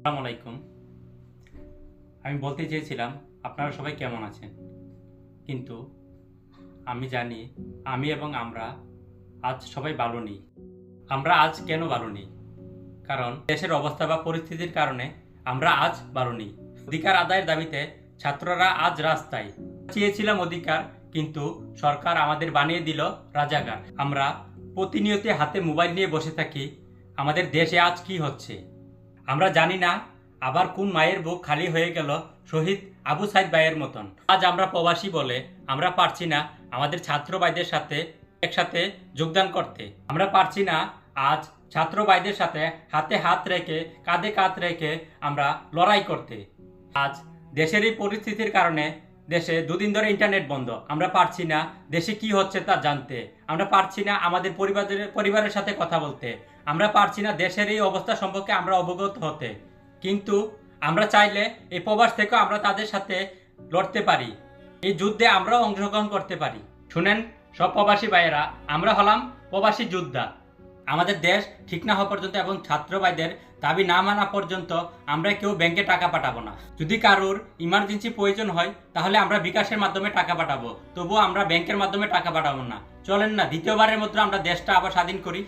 আসসালামু আলাইকুম। আমি বলতে চেয়েছিলাম আপনারা সবাই কেমন আছেন, কিন্তু আমি জানি আমি এবং আমরা আজ সবাই ভালো নেই। আমরা আজ কেন ভালো নেই? কারণ দেশের অবস্থা বা পরিস্থিতির কারণে আমরা আজ ভালো নেই। অধিকার আদায়ের দাবিতে ছাত্ররা আজ রাস্তায়। চেয়েছিলাম অধিকার, কিন্তু সরকার আমাদের বানিয়ে দিল রাজাকার। আমরা প্রতিনিয়ত হাতে মোবাইল নিয়ে বসে থাকি। আমাদের দেশে আজ কি হচ্ছে আমরা জানি না। আবার কোন মায়ের বুক খালি হয়ে গেল শহীদ আবু সাইদ ভাইয়ের মতন। আজ আমরা প্রবাসী বলে আমরা পারছি না আমাদের ছাত্র ভাইদের সাথে একসাথে যোগদান করতে। আমরা পারছি না আজ ছাত্র ভাইদের সাথে হাতে হাত রেখে কাঁধে কাঁধ রেখে আমরা লড়াই করতে। আজ দেশের এই পরিস্থিতির কারণে দেশে দুদিন ধরে ইন্টারনেট বন্ধ। আমরা পারছি না দেশে কি হচ্ছে তা জানতে। আমরা পারছি না আমাদের পরিবারের সাথে কথা বলতে। আমরা পারছি না দেশের এই অবস্থা সম্পর্কে আমরা অবগত হতে। কিন্তু আমরা চাইলে এই প্রবাস থেকেও আমরা তাদের সাথে লড়তে পারি। এই যুদ্ধে আমরাও অংশগ্রহণ করতে পারি। শুনেন সব প্রবাসী ভাইয়েরা, আমরা হলাম প্রবাসী যোদ্ধা। আমাদের দেশ ঠিক না হওয়া পর্যন্ত এবং ছাত্র ভাইদের দাবি না মানা পর্যন্ত আমরা কেউ ব্যাংকে টাকা পাঠাবো না। যদি কারোর ইমার্জেন্সি প্রয়োজন হয় তাহলে আমরা বিকাশের মাধ্যমে টাকা পাঠাবো, তবুও আমরা ব্যাংকের মাধ্যমে টাকা পাঠাবো না। চলেন না দ্বিতীয়বারের মতো আমরা দেশটা আবার স্বাধীন করি।